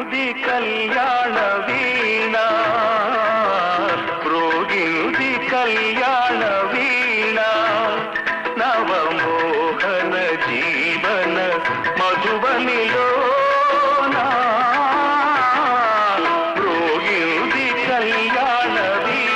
మ్రోగినుది కళ్యాణ వీణ మ్రోగినుది కళ్యాణ వీణ నవమోహన జీవన మధుబనిలో మ్రోగినుది కళ్యాణ వీణ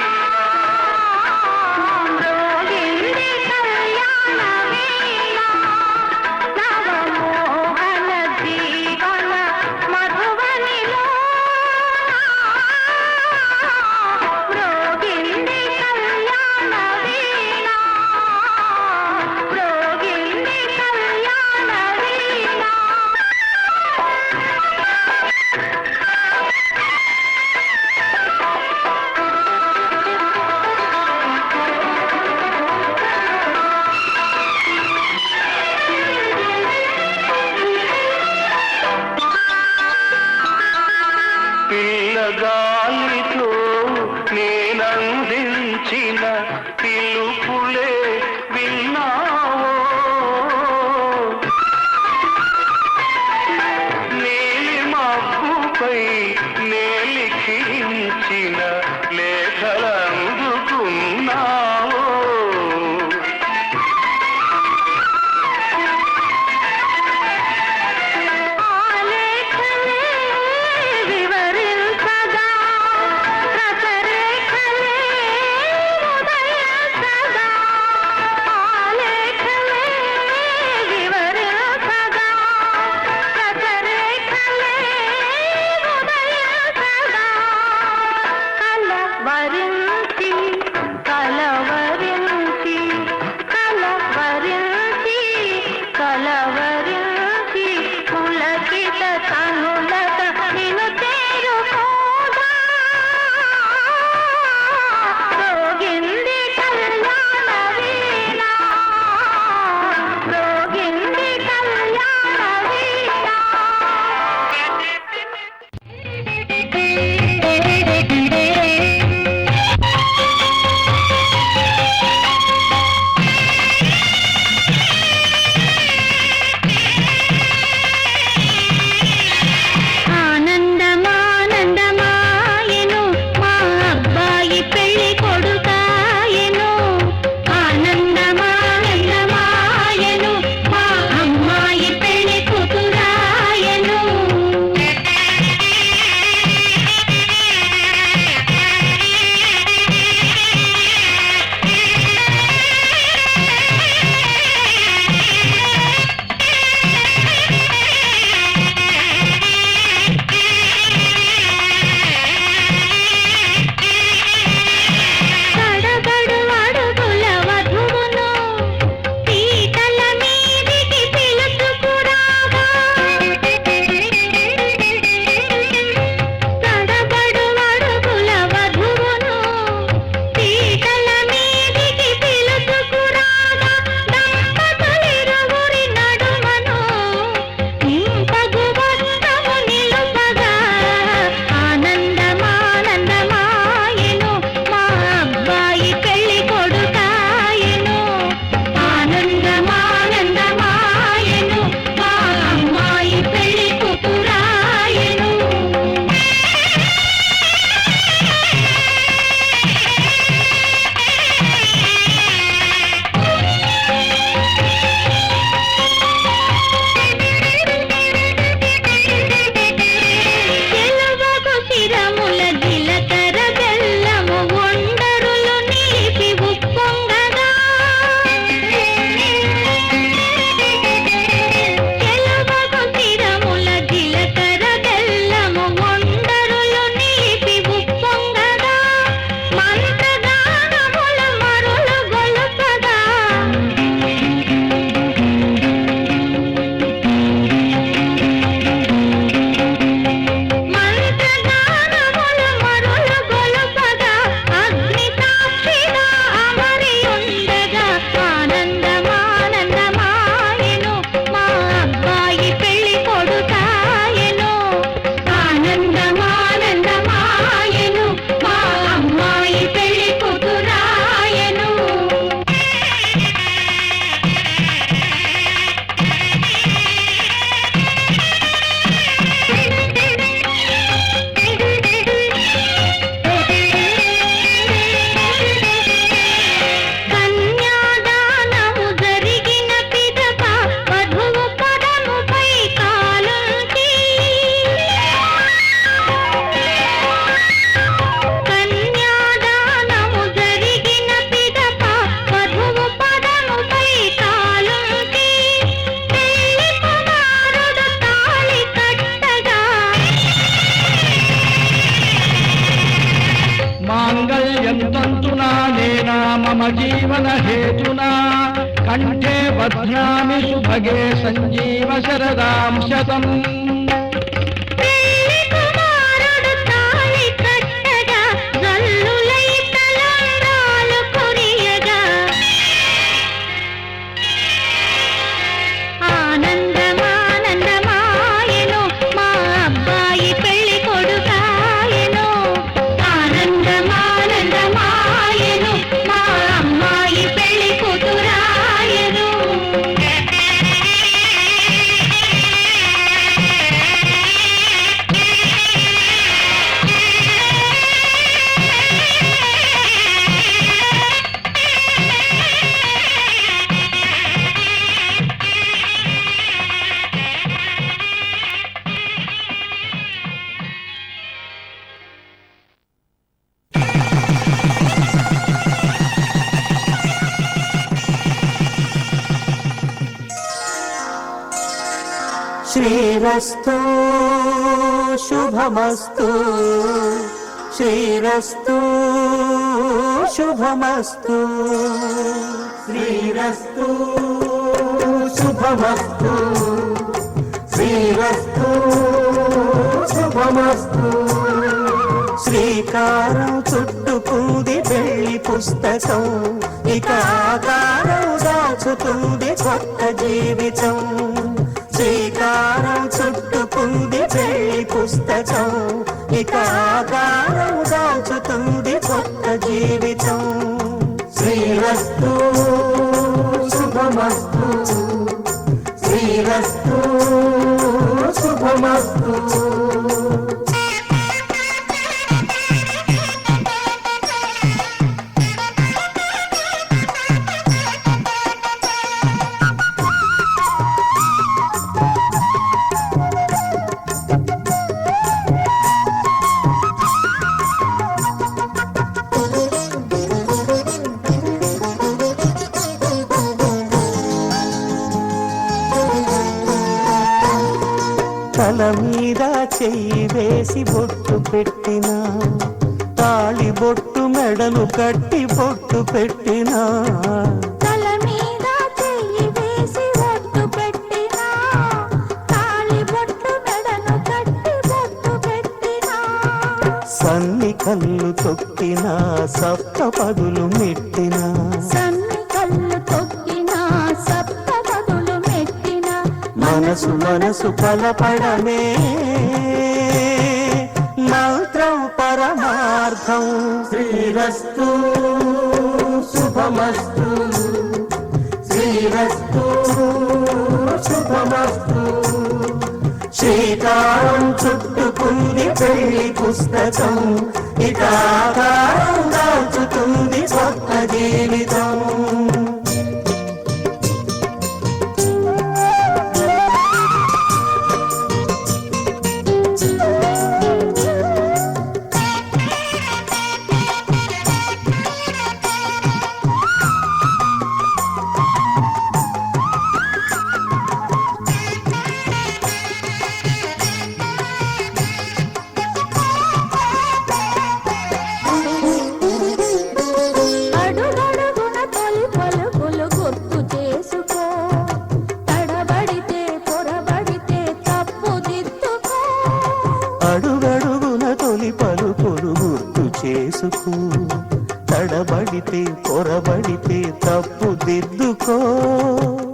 పిల్లగాలితో నేనందించిన పిలుపులే విన్నావో నీలి మబ్బుపై నేలిఖించిన లేఖలందుకున్నావో मम जीवन हेतुना कंठे बध्नामि सुभगे संजीव शरदां शतम् श्रीरस्तु शुभमस्तु श्रीरस्तु शुभमस्तु श्रीरस्तु शुभमस्तु श्रीरस्तु शुभमस्तु శ్రీకారం చుట్టుకుంది పెళ్లి పుస్తకం ఇక ఆకారం దాచుతుంది కొత్త జీవితం శ్రీకారం చుట్టుకుంది పెళ్లి పుస్తకం ఇక ఆకారం దాచుతుంది కొత్త జీవితం శ్రీరస్తు శుభమస్తు శ్రీరస్తు శుభమస్తు తల మీద చెయ్యి వేసి బొట్టు పెట్టినా తాళి బొట్టు మెడలు కట్టి బొట్టు పెట్టినా తల మీద చెయ్యి వేసి బొట్టు పెట్టినా తాళి బొట్టు మెడలు కట్టి బొట్టు పెట్టినా సన్ని కళ్ళు తొక్కినా సప్త పదులు మెట్టినా సన్ని కళ్ళు తొక్కినా సప్త పదులు మెట్టినా మనసు మనసు కలపడమే మంత్రం పరమార్థం శ్రీరస్తు శుభమస్తు శ్రీరస్తు శుభమస్తు శ్రీకారం చుట్టుకుంది పెళ్లి పుస్తకం ఇక ఆకారం దాచుతుంది కొత్త జీవితం అడుగడుగున తొలి పలుకులు గుర్తు చేసుకో తడబడితే పొరబడితే తప్పు దిద్దుకో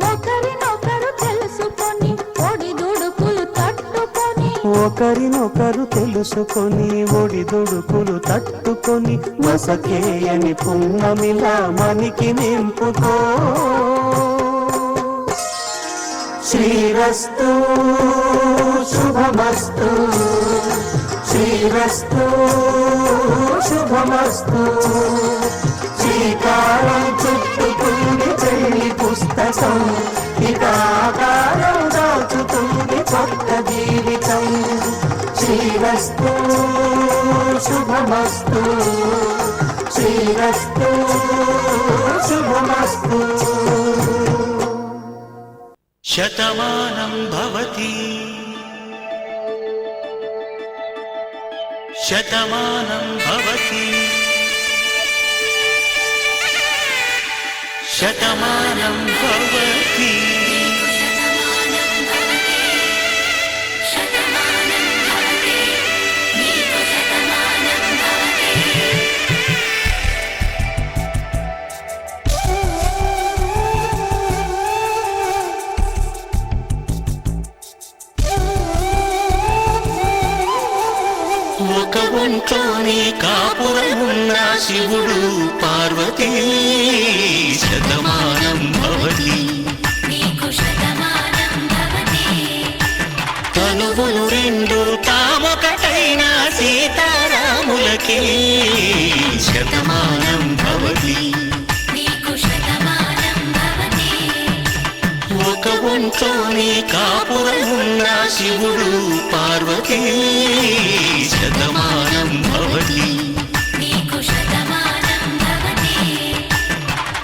ఒకరినొకరు తెలుసుకొని ఒడిదుడుకులు తట్టుకొని ఒకరినొకరు తెలుసుకొని ఒడిదుడుకులు తట్టుకొని మసకేయని పున్నమిలా మనికి నింపుకో శ్రీరస్తు శుభమస్తు శ్రీరస్తు శుభమస్తు శ్రీకారం చుట్టుకుంది పెళ్లి పుస్తకం ఇక ఆకారం దాచుతుంది కొత్త జీవితం శ్రీరస్తు శుభమస్తు శ్రీరస్తు శుభమస్తు శతమానం భవతి శతమానం భవతి శతమానం భవతి ఒక ఒంట్లోని కాపురమున్న శివుడు పార్వతీ శతమానం భవతి తనువులు రెండు తామొకటైన సీతారాములకి శతమానం భవతి ఒక ఒంట్లోని కాపురమున్న శివుడు పార్వతీ శతమానం భవతి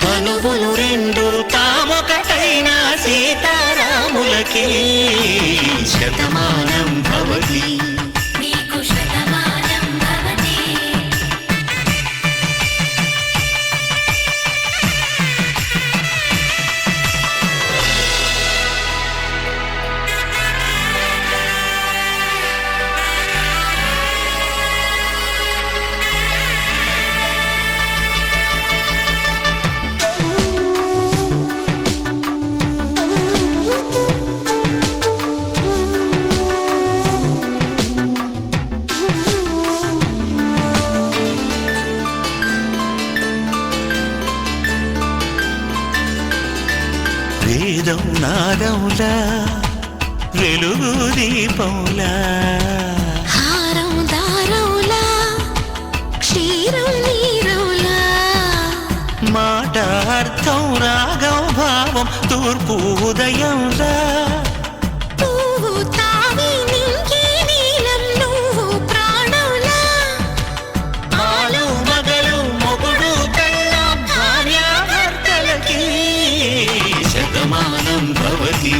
తనువులు రెండు తామొకటైన సీతారాములకి శతమానం భవతి వేదం నాదములా వెలుగు దీపములా హారం దారౌలా క్షీరం నీరౌలా మాట అర్థం రాగం భావం తూర్పు ఉదయంలా పువ్వు తావి నింగి నీలం నువ్వు ప్రాణంలా ఆలు మగలు మొగుడు పెళ్ళాం భార్యాభర్తలకి శతమానం భవతి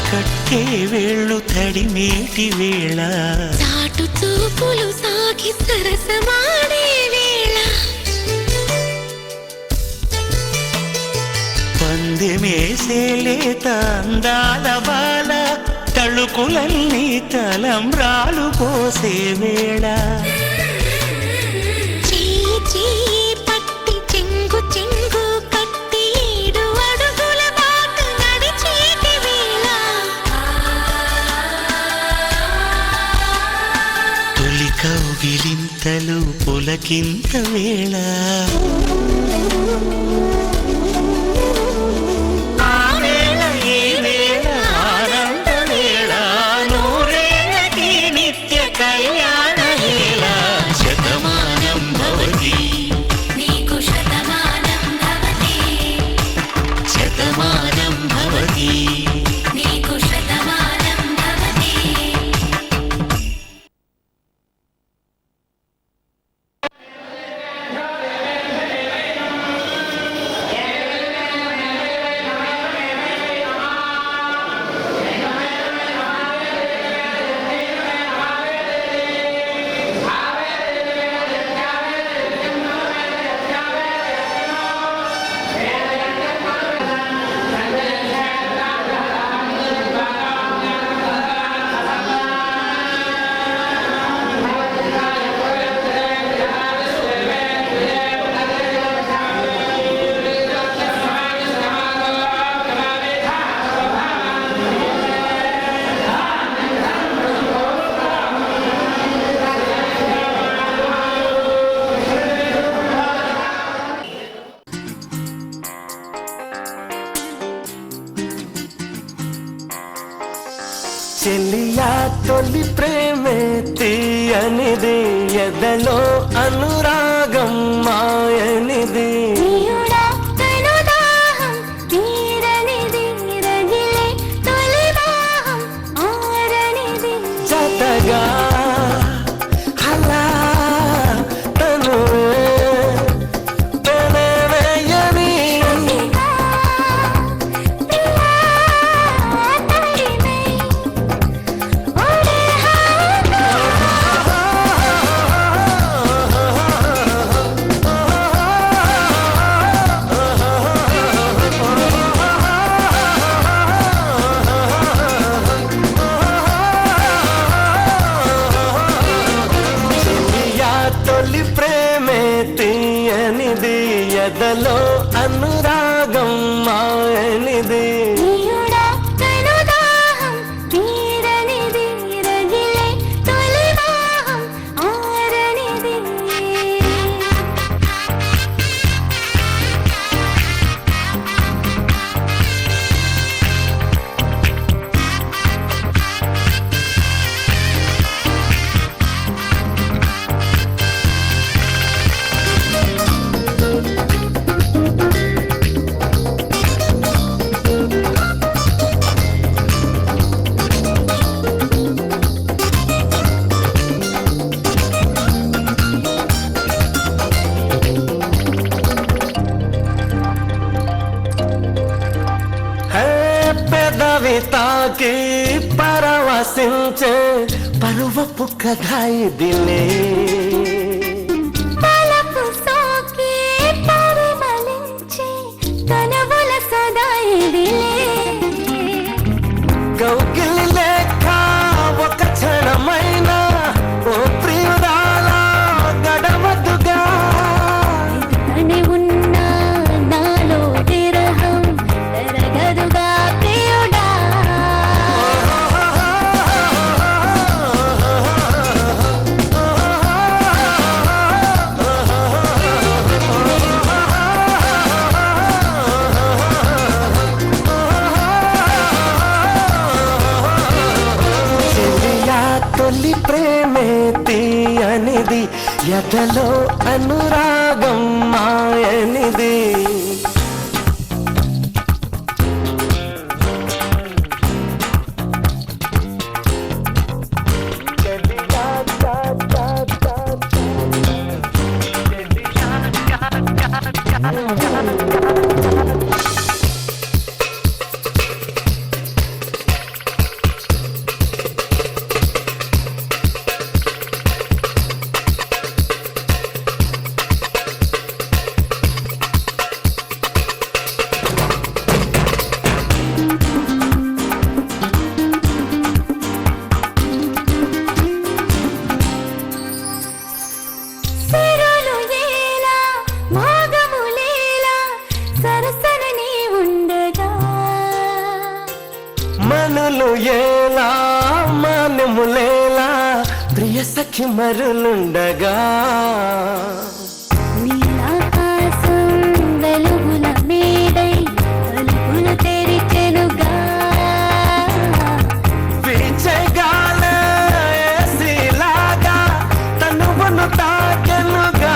కట్టే వేళ్ళు తడిమేటి వేళ చాటు చూపులు సాగి సరసమాడే వేళ పందెమేసే లేత అందాల బాల తళుకులన్నీ తలంబ్రాలు పోసే వేళ చెయ్యి చెయ్యి పట్టి చెంగు చెంగు కట్టి 7 అడుగుల బాట నడిచేటి వేళ తొలి కౌగిలింతలు పులకింత వేళ చెలియా తొలి ప్రేమే తీయనిది ఎదలో అనురాగం మాయనిది ప్రియుడా కనుదాహం తీరనిది రగిలే తొలి దాహం ఆరనిది జతగా అలా తనువే పెనవేయని చెలియా తొలి ప్రేమే తీయనిది ఎదలో అనురాగం మాయనిది ప్రియుడా కనుదాహం తీరనిది రగిలే తొలి దాహం ఆరనిది హే పెదవి తాకి పరవశించే పరువపు కథ ఇదిలే తలపు సోకి పరిమళించే కనువుల సదా ఇదిలే కౌగిలి లేక ఒక క్షణమైన ఓ ప్రియురాలా గడవదుగా అని ఉన్నా నాలో విరహం తరగదుగా ప్రియుడా చెలియా తొలి ప్రేమే తీయనిది ఎదలో అనురాగం మాయనిది సిరులు ఏలా మోగములేలా సరసన నీ ఉండగా మనులు ఏలా మానములేలా ప్రియ సఖి మరులుండగా నీలాకాశం వెలుగుల మేడై తలుపులు తెరిచెనుగా పిలిచగాల ఏసీలాగా తనువును తాకెనుగా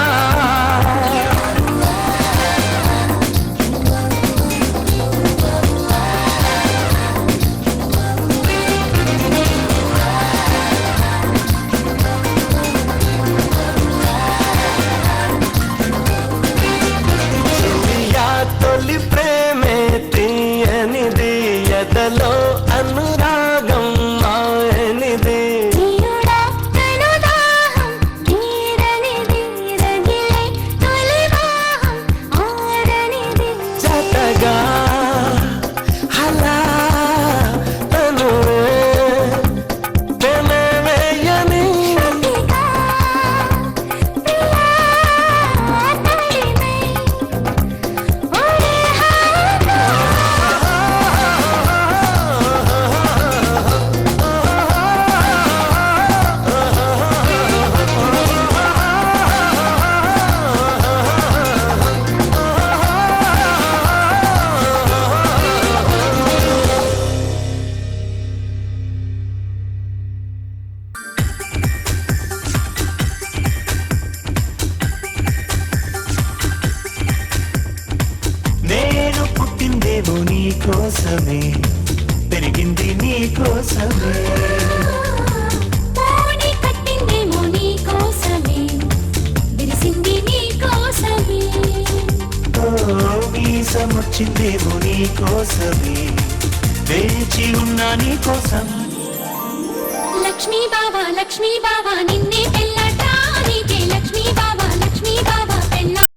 కోసమే పెరిగింది నీ కోసమే పోనీ కట్టిందేమో నీ కోసమే విరిసింది నీ కోసమే మీసమొచ్చిందేమో నీ కోసమే వేచి ఉన్నా నీ కోసం లక్ష్మీ బావా నిన్నే పెళ్ళ